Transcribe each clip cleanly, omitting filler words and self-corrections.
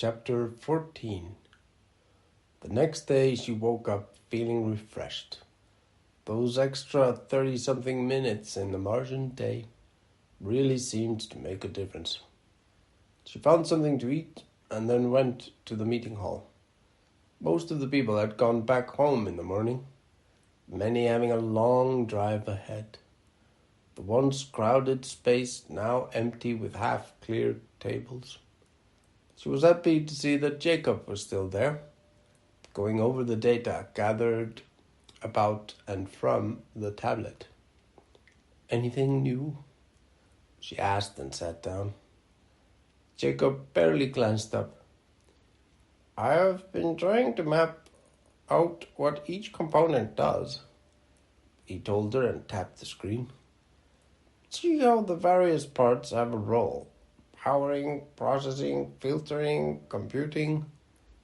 Chapter 14. The next day she woke up feeling refreshed. Those extra 30-something minutes in the Martian day really seemed to make a difference. She found something to eat and then went to the meeting hall. Most of the people had gone back home in the morning, many having a long drive ahead. The once crowded space now empty with half-cleared tables. She was happy to see that Jacob was still there, going over the data gathered about and from the tablet. "Anything new?" she asked and sat down. Jacob barely glanced up. "I have been trying to map out what each component does," he told her and tapped the screen. "See how the various parts have a role. Powering, processing, filtering, computing,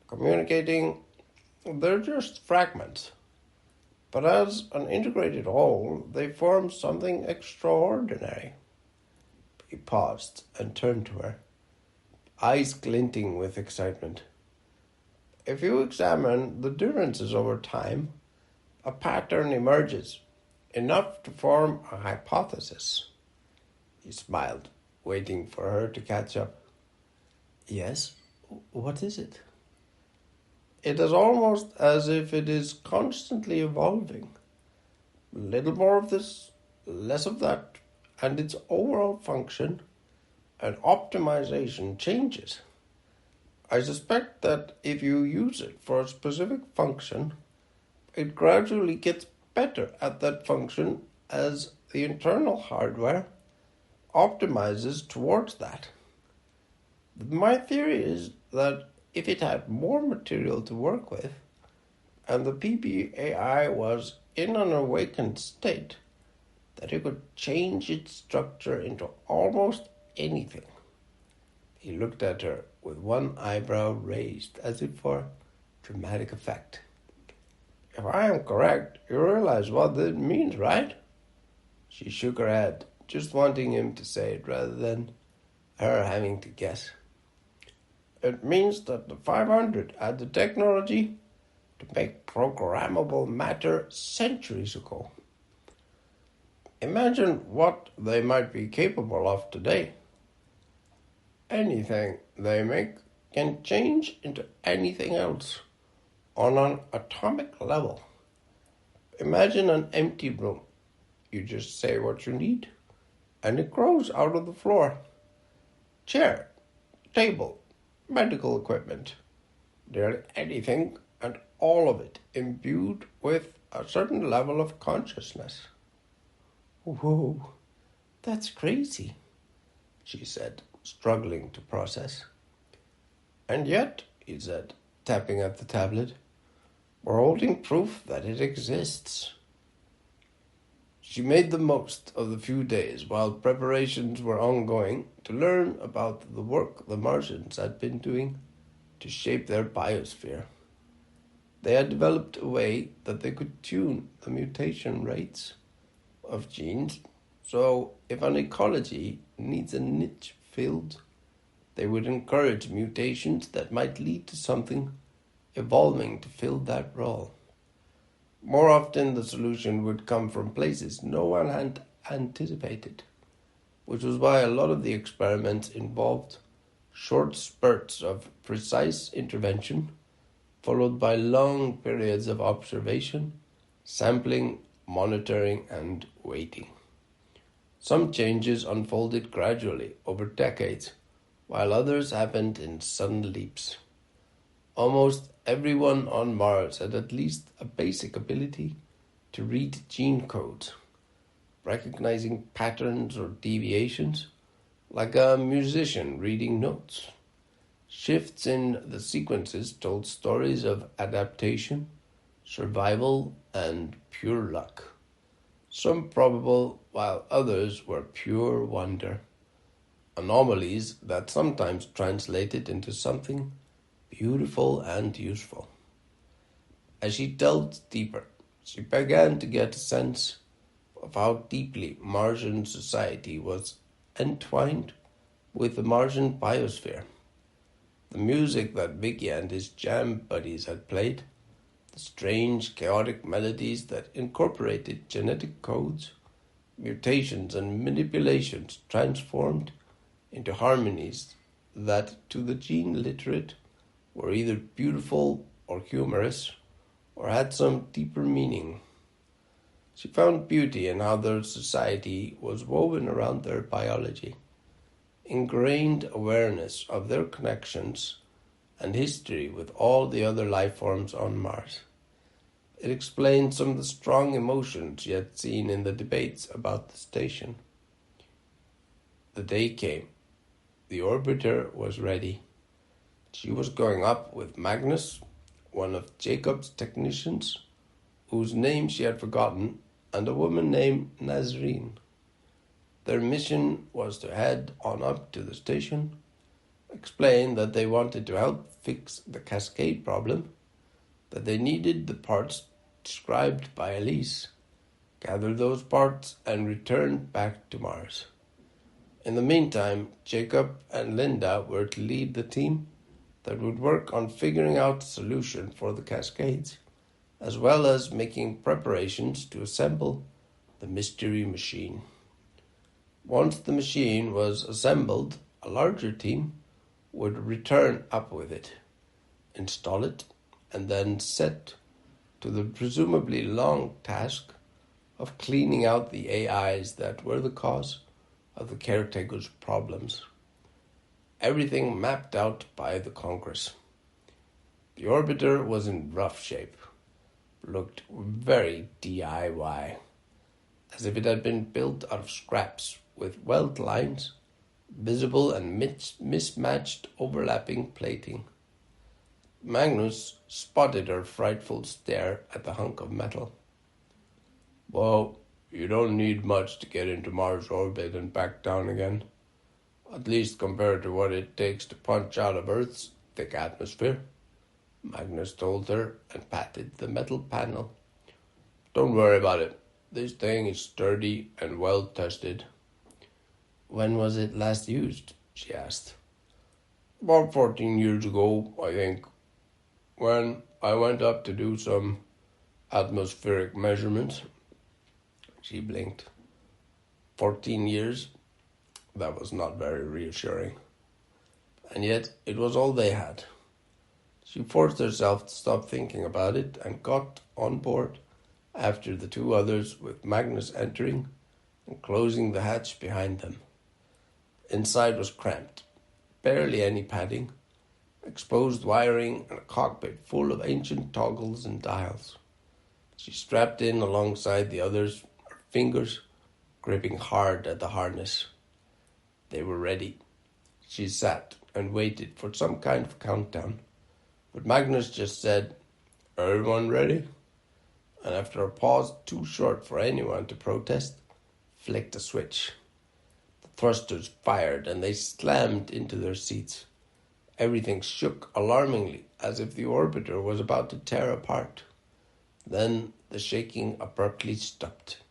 communicating. They're just fragments. But as an integrated whole, they form something extraordinary." He paused and turned to her, eyes glinting with excitement. "If you examine the differences over time, a pattern emerges, enough to form a hypothesis." He smiled, waiting for her to catch up. "Yes, what is it?" "It is almost as if it is constantly evolving. A little more of this, less of that, and its overall function and optimization changes. I suspect that if you use it for a specific function, it gradually gets better at that function as the internal hardware optimizes towards that. My theory is that if it had more material to work with, and the PBAI was in an awakened state, that it could change its structure into almost anything." He looked at her with one eyebrow raised as if for dramatic effect. "If I am correct, you realize what this means, right?" She shook her head, just wanting him to say it rather than her having to guess. "It means that the 500 had the technology to make programmable matter centuries ago. Imagine what they might be capable of today. Anything they make can change into anything else on an atomic level. Imagine an empty room. You just say what you need, and it grows out of the floor. Chair, table, medical equipment, nearly anything, and all of it imbued with a certain level of consciousness." "Whoa, that's crazy," she said, struggling to process. "And yet," he said, tapping at the tablet, "we're holding proof that it exists." She made the most of the few days while preparations were ongoing to learn about the work the Martians had been doing to shape their biosphere. They had developed a way that they could tune the mutation rates of genes, so if an ecology needs a niche filled, they would encourage mutations that might lead to something evolving to fill that role. More often the solution would come from places no one had anticipated, which was why a lot of the experiments involved short spurts of precise intervention, followed by long periods of observation, sampling, monitoring, and waiting. Some changes unfolded gradually over decades, while others happened in sudden leaps. Almost everyone on Mars had at least a basic ability to read gene codes, recognizing patterns or deviations, like a musician reading notes. Shifts in the sequences told stories of adaptation, survival, and pure luck. Some probable, while others were pure wonder. Anomalies that sometimes translated into something beautiful and useful. As she delved deeper, she began to get a sense of how deeply Martian society was entwined with the Martian biosphere. The music that Vicky and his jam buddies had played, the strange, chaotic melodies that incorporated genetic codes, mutations, and manipulations transformed into harmonies that, to the gene literate, were either beautiful or humorous, or had some deeper meaning. She found beauty in how their society was woven around their biology, ingrained awareness of their connections and history with all the other life forms on Mars. It explained some of the strong emotions she had seen in the debates about the station. The day came. The orbiter was ready. She was going up with Magnus, one of Jacob's technicians, whose name she had forgotten, and a woman named Nazreen. Their mission was to head on up to the station, explain that they wanted to help fix the cascade problem, that they needed the parts described by Elise, gather those parts, and return back to Mars. In the meantime, Jacob and Linda were to lead the team that would work on figuring out a solution for the cascades, as well as making preparations to assemble the mystery machine. Once the machine was assembled, a larger team would return up with it, install it, and then set to the presumably long task of cleaning out the AIs that were the cause of the caretaker's problems. Everything mapped out by the Congress. The orbiter was in rough shape, looked very DIY, as if it had been built out of scraps with weld lines, visible and mismatched overlapping plating. Magnus spotted her frightful stare at the hunk of metal. "Well, you don't need much to get into Mars orbit and back down again, at least compared to what it takes to punch out of Earth's thick atmosphere," Magnus told her and patted the metal panel. "Don't worry about it. This thing is sturdy and well tested." "When was it last used?" she asked. "About 14 years ago, I think, when I went up to do some atmospheric measurements." She blinked. 14 years? That was not very reassuring. And yet it was all they had. She forced herself to stop thinking about it and got on board after the two others, with Magnus entering and closing the hatch behind them. Inside was cramped, barely any padding, exposed wiring, and a cockpit full of ancient toggles and dials. She strapped in alongside the others, her fingers gripping hard at the harness. They were ready. She sat and waited for some kind of countdown, but Magnus just said, "Everyone ready?" And after a pause too short for anyone to protest, flicked a switch. The thrusters fired and they slammed into their seats. Everything shook alarmingly, as if the orbiter was about to tear apart. Then the shaking abruptly stopped.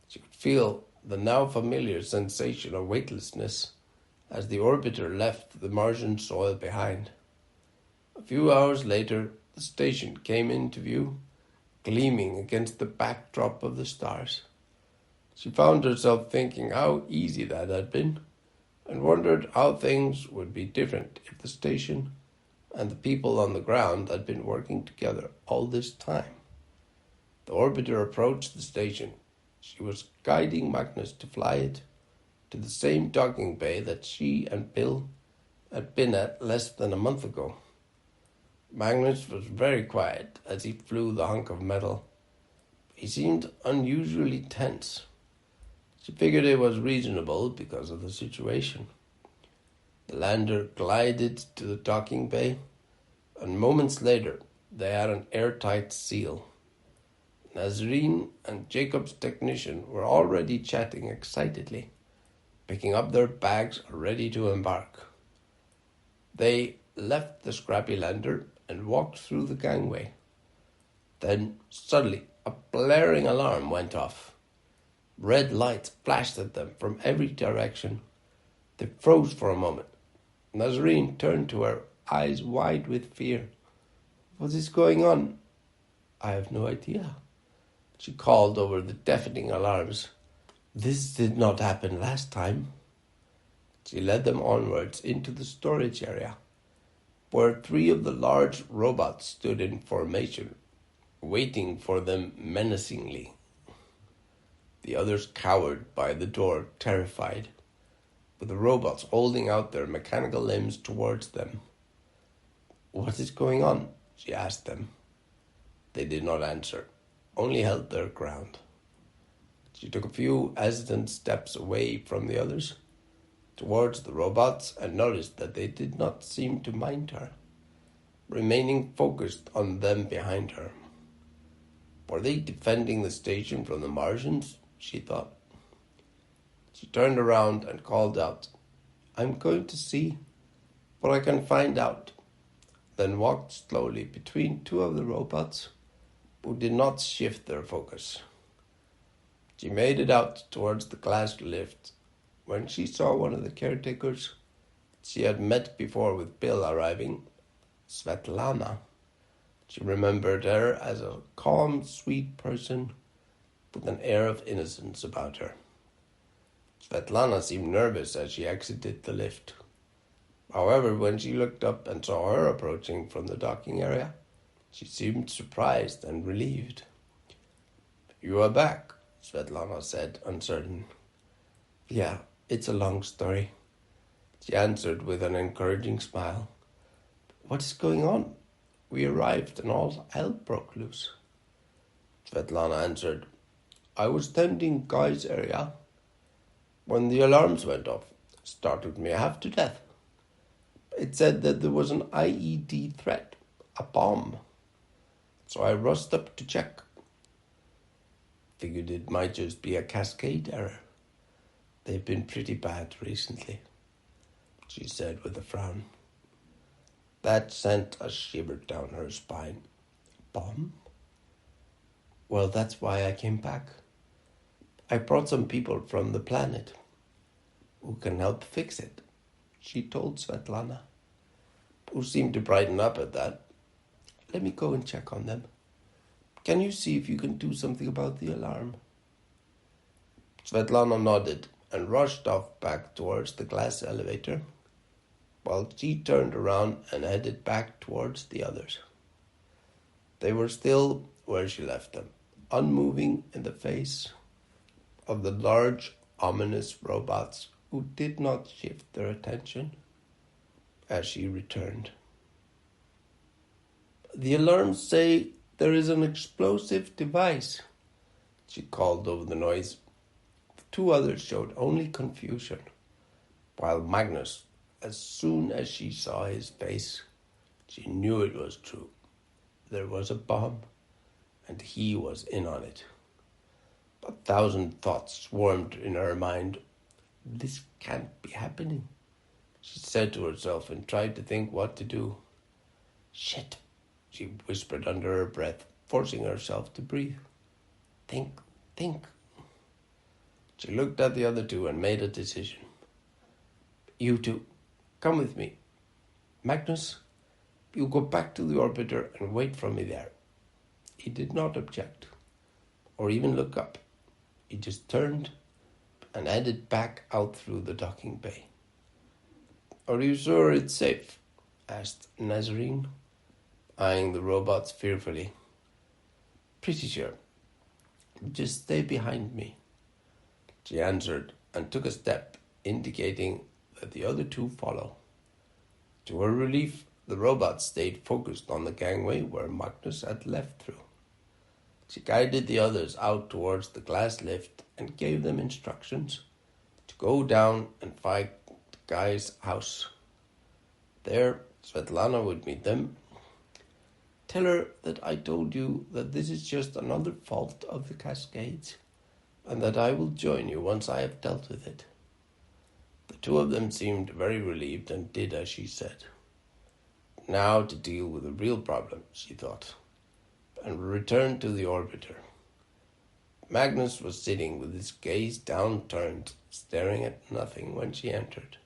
She could feel the now familiar sensation of weightlessness as the orbiter left the Martian soil behind. A few hours later, the station came into view, gleaming against the backdrop of the stars. She found herself thinking how easy that had been, and wondered how things would be different if the station and the people on the ground had been working together all this time. The orbiter approached the station. She was guiding Magnus to fly it to the same docking bay that she and Bill had been at less than a month ago. Magnus was very quiet as he flew the hunk of metal. He seemed unusually tense. She figured it was reasonable because of the situation. The lander glided to the docking bay, and moments later they had an airtight seal. Nazreen and Jacob's technician were already chatting excitedly, picking up their bags ready to embark. They left the scrappy lander and walked through the gangway. Then suddenly a blaring alarm went off. Red lights flashed at them from every direction. They froze for a moment. Nazreen turned to her eyes wide with fear. What is going on? I have no idea. She called over the deafening alarms. This did not happen last time. She led them onwards into the storage area, where 3 of the large robots stood in formation, waiting for them menacingly. The others cowered by the door, terrified, with the robots holding out their mechanical limbs towards them. What is going on? She asked them. They did not answer, only held their ground. She took a few hesitant steps away from the others, towards the robots, and noticed that they did not seem to mind her, remaining focused on them behind her. Were they defending the station from the Martians? She thought. She turned around and called out, I'm going to see what I can find out, then walked slowly between 2 of the robots who did not shift their focus. She made it out towards the glass lift when she saw one of the caretakers she had met before with Bill arriving, Svetlana. She remembered her as a calm, sweet person with an air of innocence about her. Svetlana seemed nervous as she exited the lift. However, when she looked up and saw her approaching from the docking area, she seemed surprised and relieved. You are back, Svetlana said, uncertain. Yeah, it's a long story, she answered with an encouraging smile. What is going on? We arrived and all hell broke loose. Svetlana answered, I was tending Guy's area when the alarms went off. Startled me half to death. It said that there was an IED threat, a bomb. So I rushed up to check. Figured it might just be a cascade error. They've been pretty bad recently, she said with a frown. That sent a shiver down her spine. Bomb? Well, that's why I came back. I brought some people from the planet who can help fix it, she told Svetlana, who seemed to brighten up at that. Let me go and check on them. Can you see if you can do something about the alarm? Svetlana nodded and rushed off back towards the glass elevator, while she turned around and headed back towards the others. They were still where she left them, unmoving in the face of the large, ominous robots who did not shift their attention as she returned. The alarms say there is an explosive device, she called over the noise. The 2 others showed only confusion, while Magnus, as soon as she saw his face, she knew it was true. There was a bomb, and he was in on it. 1,000 thoughts swarmed in her mind. This can't be happening, she said to herself and tried to think what to do. Shit, she whispered under her breath, forcing herself to breathe. Think. She looked at the other 2 and made a decision. You 2, come with me. Magnus, you go back to the orbiter and wait for me there. He did not object, or even look up. He just turned and headed back out through the docking bay. Are you sure it's safe? Asked Nazarene, eyeing the robots fearfully. Pretty sure. Just stay behind me, she answered and took a step, indicating that the other 2 follow. To her relief, the robots stayed focused on the gangway where Magnus had left through. She guided the others out towards the glass lift and gave them instructions to go down and find Guy's house. There, Svetlana would meet them. Tell her that I told you that this is just another fault of the Cascades, and that I will join you once I have dealt with it. The 2 of them seemed very relieved and did as she said. Now to deal with the real problem, she thought, and returned to the orbiter. Magnus was sitting with his gaze downturned, staring at nothing when she entered.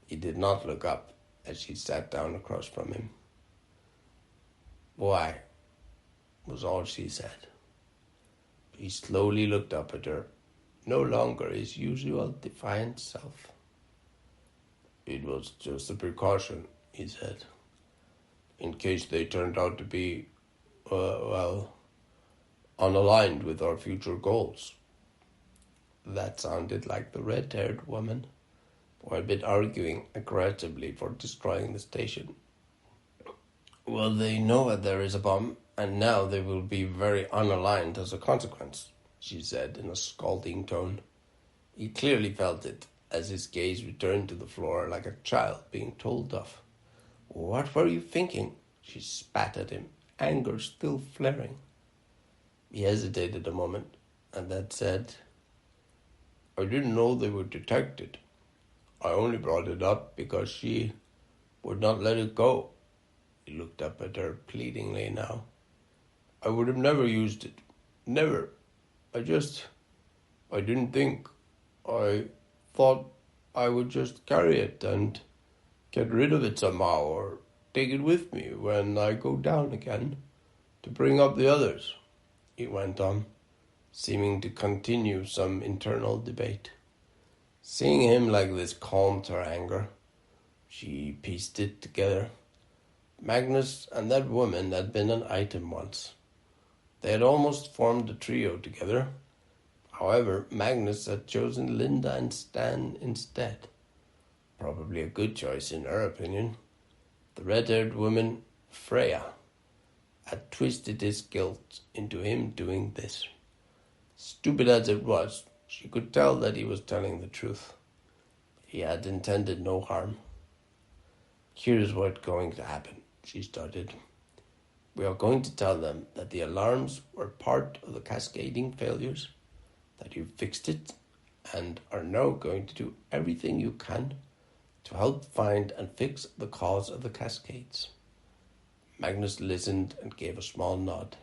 He did not look up, as she sat down across from him. "Why?" was all she said. He slowly looked up at her, no longer his usual defiant self. "It was just a precaution," he said, "in case they turned out to be, unaligned with our future goals." That sounded like the red-haired woman who had been arguing aggressively for destroying the station. "Well, they know that there is a bomb, and now they will be very unaligned as a consequence," she said in a scalding tone. He clearly felt it, as his gaze returned to the floor like a child being told off. "What were you thinking?" She spat at him, anger still flaring. He hesitated a moment, and then said, "I didn't know they would detect it. I only brought it up because she would not let it go." He looked up at her pleadingly now. "I would have never used it. Never. I didn't think. I thought I would just carry it and get rid of it somehow, or take it with me when I go down again to bring up the others," he went on, seeming to continue some internal debate. Seeing him like this calmed her anger. She pieced it together. Magnus and that woman had been an item once. They had almost formed a trio together. However, Magnus had chosen Linda and Stan instead. Probably a good choice in her opinion. The red-haired woman, Freya, had twisted his guilt into him doing this. Stupid as it was, she could tell that he was telling the truth. He had intended no harm. "Here's what's going to happen," she started. "We are going to tell them that the alarms were part of the cascading failures, that you fixed it, and are now going to do everything you can to help find and fix the cause of the cascades." Magnus listened and gave a small nod.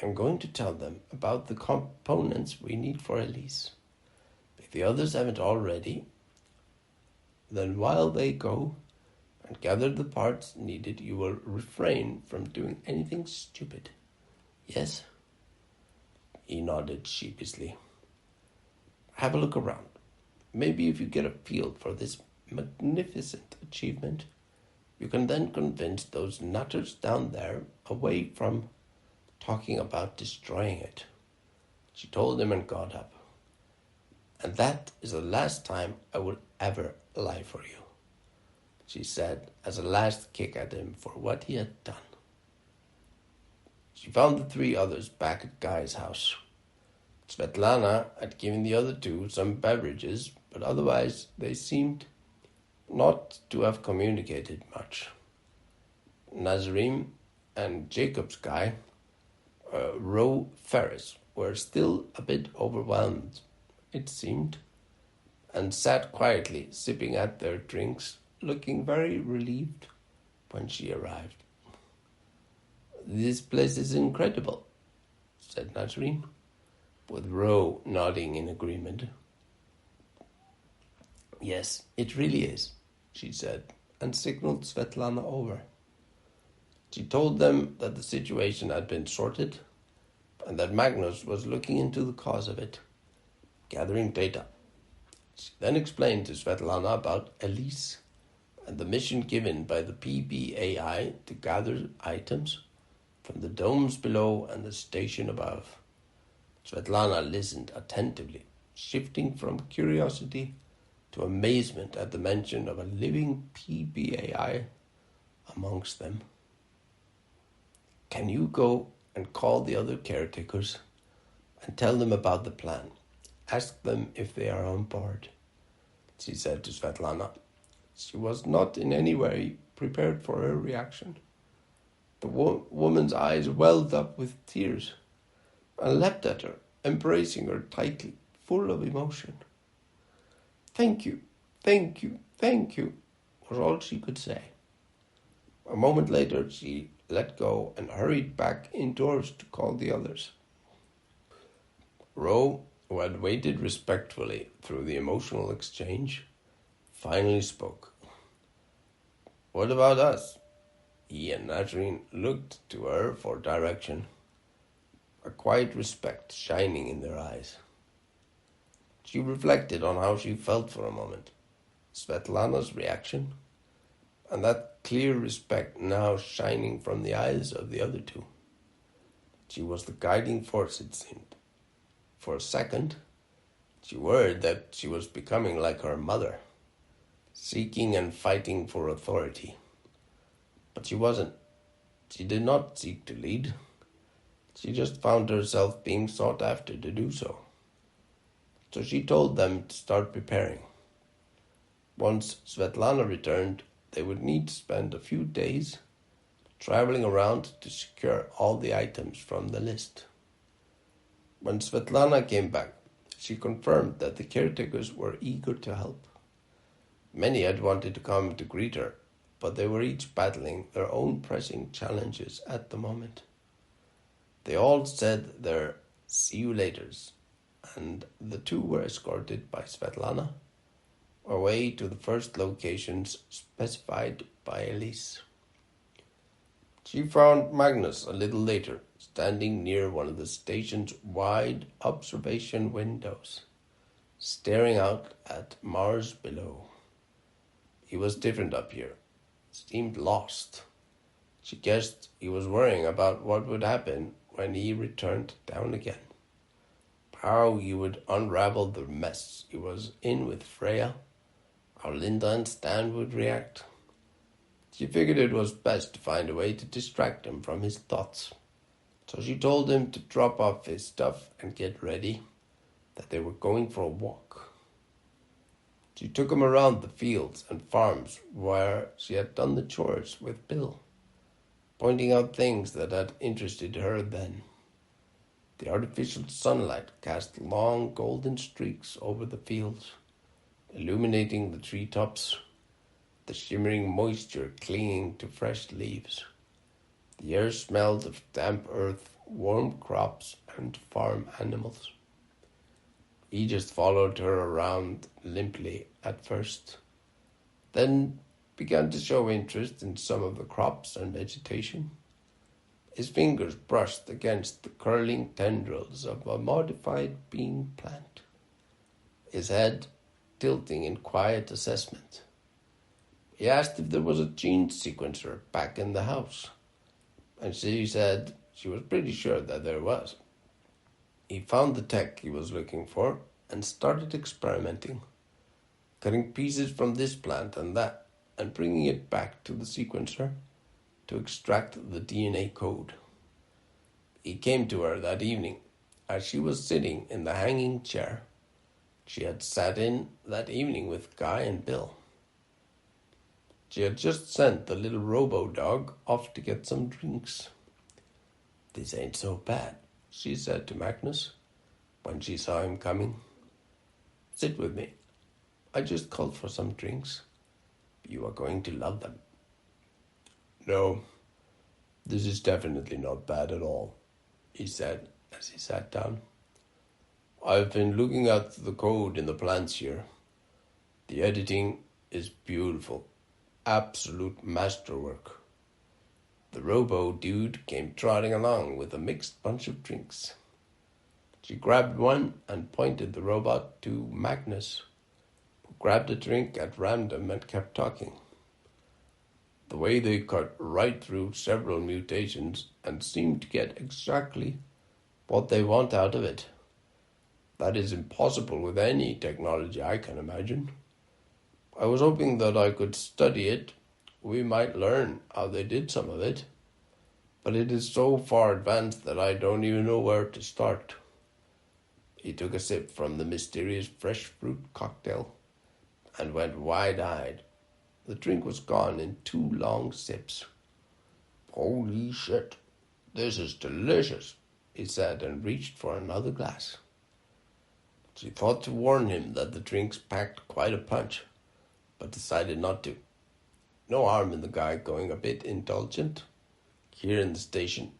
"I'm going to tell them about the components we need for Elise. If the others haven't already, then while they go and gather the parts needed, you will refrain from doing anything stupid. Yes?" He nodded sheepishly. "Have a look around. Maybe if you get a feel for this magnificent achievement, you can then convince those nutters down there away from talking about destroying it." She told him and got up. "And that is the last time I will ever lie for you," she said as a last kick at him for what he had done. She found the three others back at Guy's house. Svetlana had given the other two some beverages, but otherwise they seemed not to have communicated much. Nazarene and Jacob's guy, Roe Ferris, were still a bit overwhelmed, it seemed, and sat quietly sipping at their drinks, looking very relieved when she arrived. "This place is incredible," said Nazarene, with Roe nodding in agreement. "Yes, it really is," she said, and signaled Svetlana over. She told them that the situation had been sorted and that Magnus was looking into the cause of it, gathering data. She then explained to Svetlana about Elise and the mission given by the PBAI to gather items from the domes below and the station above. Svetlana listened attentively, shifting from curiosity to amazement at the mention of a living PBAI amongst them. "Can you go and call the other caretakers and tell them about the plan? Ask them if they are on board," she said to Svetlana. She was not in any way prepared for her reaction. The woman's eyes welled up with tears and leapt at her, embracing her tightly, full of emotion. "Thank you, thank you, thank you," was all she could say. A moment later, she let go and hurried back indoors to call the others. Roe, who had waited respectfully through the emotional exchange, finally spoke. What about us? He and Nazarene looked to her for direction, a quiet respect shining in their eyes. She reflected on how she felt for a moment, Svetlana's reaction, and that clear respect now shining from the eyes of the other two. She was the guiding force, it seemed. For a second, she worried that she was becoming like her mother, seeking and fighting for authority. But she wasn't. She did not seek to lead. She just found herself being sought after to do so. So she told them to start preparing. Once Svetlana returned, they would need to spend a few days traveling around to secure all the items from the list. When Svetlana came back, she confirmed that the caretakers were eager to help. Many had wanted to come to greet her, but they were each battling their own pressing challenges at the moment. They all said their "see you laters," and the two were escorted by Svetlana away to the first locations specified by Elise. She found Magnus a little later, standing near one of the station's wide observation windows, staring out at Mars below. He was different up here, seemed lost. She guessed he was worrying about what would happen when he returned down again. How he would unravel the mess he was in with Freya, how Linda and Stan would react. She figured it was best to find a way to distract him from his thoughts. So she told him to drop off his stuff and get ready, that they were going for a walk. She took him around the fields and farms where she had done the chores with Bill, pointing out things that had interested her then. The artificial sunlight cast long golden streaks over the fields, illuminating the treetops, the shimmering moisture clinging to fresh leaves. The air smelled of damp earth, warm crops, and farm animals. He just followed her around limply at first, then began to show interest in some of the crops and vegetation. His fingers brushed against the curling tendrils of a modified bean plant, his head tilting in quiet assessment. He asked if there was a gene sequencer back in the house, and she said she was pretty sure that there was. He found the tech he was looking for and started experimenting, cutting pieces from this plant and that, and bringing it back to the sequencer to extract the DNA code. He came to her that evening as she was sitting in the hanging chair she had sat in that evening with Guy and Bill. She had just sent the little robo-dog off to get some drinks. "This ain't so bad," she said to Magnus when she saw him coming. "Sit with me. I just called for some drinks. You are going to love them." "No, this is definitely not bad at all," he said as he sat down. "I've been looking at the code in the plants here. The editing is beautiful. Absolute masterwork." The robo-dude came trotting along with a mixed bunch of drinks. She grabbed one and pointed the robot to Magnus, who grabbed a drink at random and kept talking. The way they cut right through several mutations and seem to get exactly what they want out of it. That is impossible with any technology I can imagine. I was hoping that I could study it. We might learn how they did some of it. But it is so far advanced that I don't even know where to start. He took a sip from the mysterious fresh fruit cocktail and went wide-eyed. The drink was gone in 2 long sips. "Holy shit, this is delicious," he said and reached for another glass. She thought to warn him that the drinks packed quite a punch, but decided not to. No harm in the guy going a bit indulgent. Here in the station,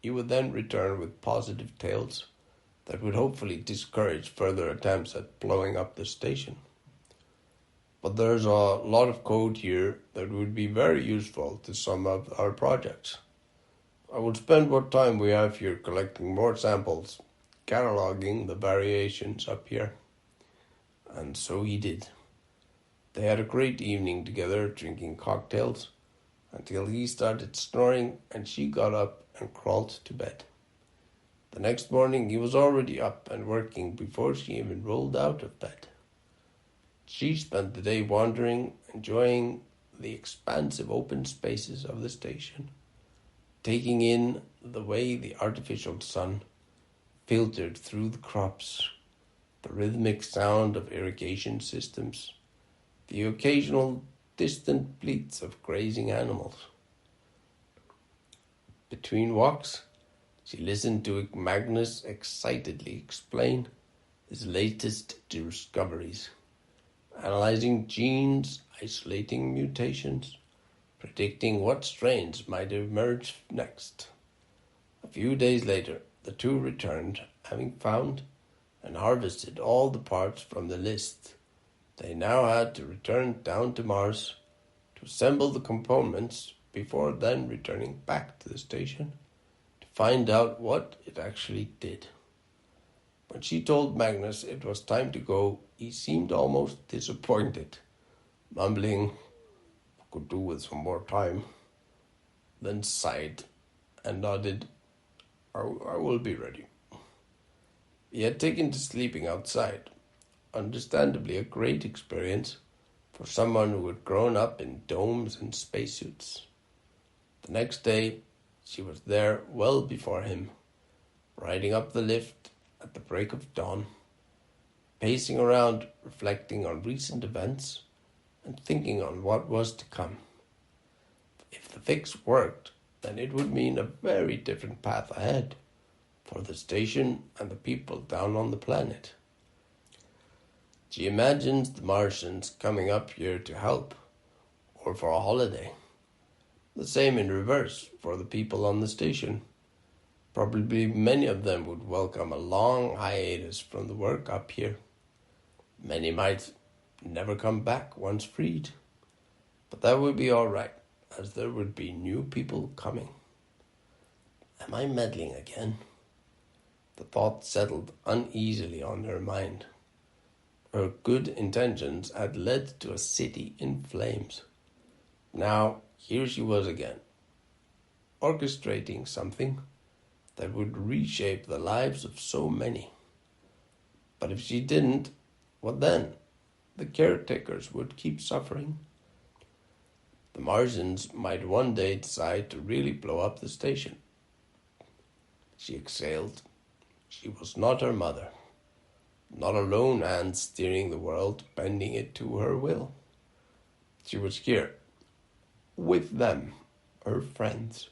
he would then return with positive tales that would hopefully discourage further attempts at blowing up the station. but there's a lot of code here that would be very useful to some of our projects. I will spend what time we have here collecting more samples, cataloging the variations up here. And so he did. They had a great evening together, drinking cocktails, until he started snoring and she got up and crawled to bed. The next morning he was already up and working before she even rolled out of bed. She spent the day wandering, enjoying the expansive open spaces of the station, taking in the way the artificial sun filtered through the crops, the rhythmic sound of irrigation systems, the occasional distant bleats of grazing animals. Between walks, she listened to Magnus excitedly explain his latest discoveries, analyzing genes, isolating mutations, predicting what strains might emerge next. A few days later, the two returned, having found and harvested all the parts from the list. They now had to return down to Mars to assemble the components before then returning back to the station to find out what it actually did. When she told Magnus it was time to go, he seemed almost disappointed, mumbling, "Could do with some more time," then sighed and nodded, I will be ready." He had taken to sleeping outside, understandably a great experience for someone who had grown up in domes and spacesuits. The next day, she was there well before him, riding up the lift at the break of dawn, pacing around, reflecting on recent events and thinking on what was to come. If the fix worked, then it would mean a very different path ahead for the station and the people down on the planet. She imagines the Martians coming up here to help, or for a holiday. The same in reverse for the people on the station. Probably many of them would welcome a long hiatus from the work up here. Many might never come back once freed, but that would be all right, as there would be new people coming. Am I meddling again? The thought settled uneasily on her mind. Her good intentions had led to a city in flames. Now, here she was again, orchestrating something that would reshape the lives of so many. But if she didn't, what then? The caretakers would keep suffering. The Martians might one day decide to really blow up the station. She exhaled. She was not her mother, not a lone hand steering the world, bending it to her will. She was here, with them, her friends,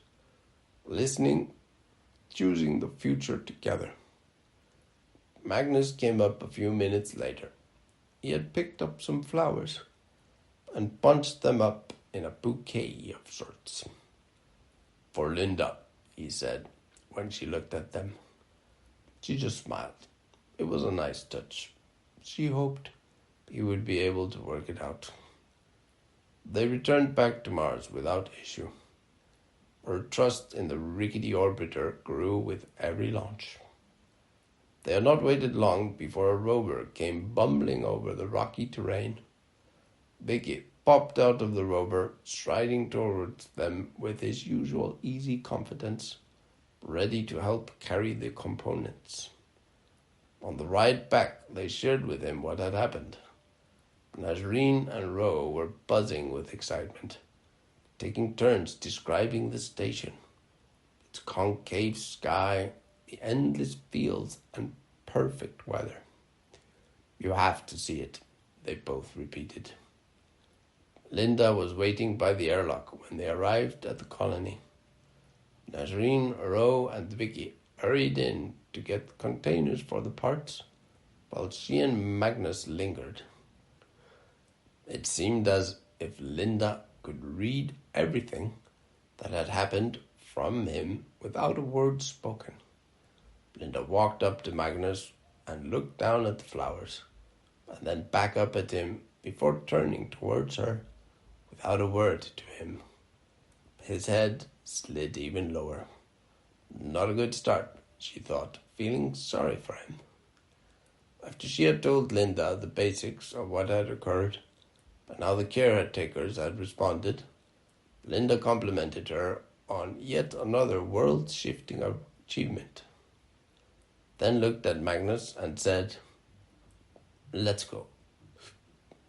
listening, choosing the future together. Magnus came up a few minutes later. He had picked up some flowers and bunched them up in a bouquet of sorts. "For Linda," he said when she looked at them. She just smiled. It was a nice touch. She hoped he would be able to work it out. They returned back to Mars without issue. Her trust in the rickety orbiter grew with every launch. They had not waited long before a rover came bumbling over the rocky terrain. Vicky popped out of the rover, striding towards them with his usual easy confidence, ready to help carry the components. On the ride back, they shared with him what had happened. Nazreen and Ro were buzzing with excitement, taking turns describing the station, its concave sky, the endless fields, and perfect weather. "You have to see it," they both repeated. Linda was waiting by the airlock when they arrived at the colony. Nazreen, Ro, and Vicky hurried in to get containers for the parts, while she and Magnus lingered. It seemed as if Linda could read everything that had happened from him without a word spoken. Linda walked up to Magnus and looked down at the flowers, and then back up at him before turning towards her without a word to him. His head slid even lower. Not a good start, she thought, feeling sorry for him. After she had told Linda the basics of what had occurred and how the caretakers had responded, Linda complimented her on yet another world-shifting achievement. Then looked at Magnus and said, "Let's go,"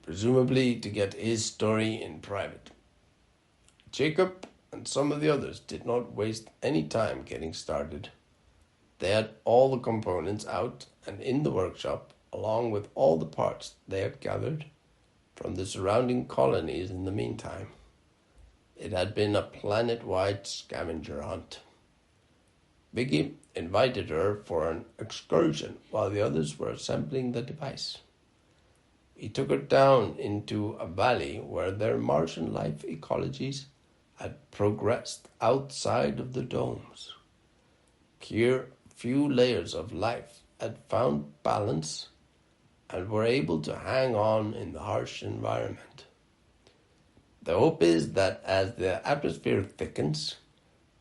presumably to get his story in private. Jacob and some of the others did not waste any time getting started. They had all the components out and in the workshop, along with all the parts they had gathered from the surrounding colonies in the meantime. It had been a planet-wide scavenger hunt. Vicky invited her for an excursion while the others were assembling the device. He took her down into a valley where their Martian life ecologies had progressed outside of the domes. Here, few layers of life had found balance and were able to hang on in the harsh environment. The hope is that as the atmosphere thickens,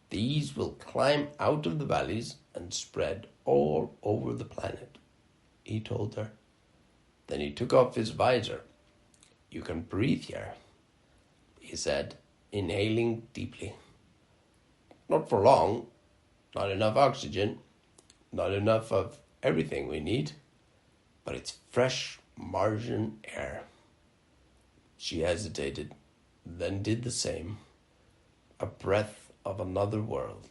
these will climb out of the valleys and spread all over the planet, he told her. Then he took off his visor. "You can breathe here," he said, inhaling deeply. "Not for long. Not enough oxygen. Not enough of everything we need. But it's fresh Martian air." She hesitated, then did the same. A breath of another world.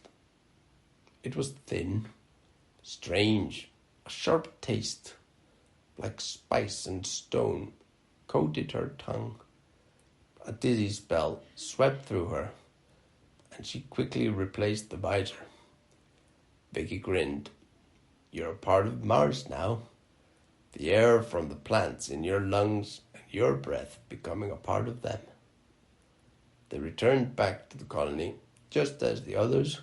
It was thin, strange, a sharp taste, like spice and stone, coated her tongue. A dizzy spell swept through her, and she quickly replaced the visor. Vicky grinned. "You're a part of Mars now. The air from the plants in your lungs and your breath becoming a part of them." They returned back to the colony just as the others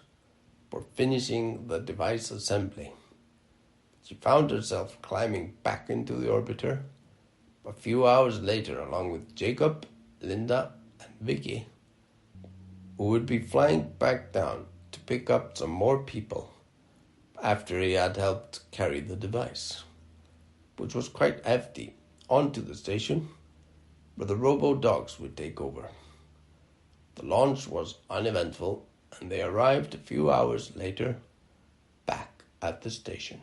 were finishing the device assembly. She found herself climbing back into the orbiter a few hours later along with Jacob, Linda, and Vicky, who would be flying back down to pick up some more people after he had helped carry the device, which was quite hefty, onto the station where the robo-dogs would take over. The launch was uneventful, and they arrived a few hours later back at the station.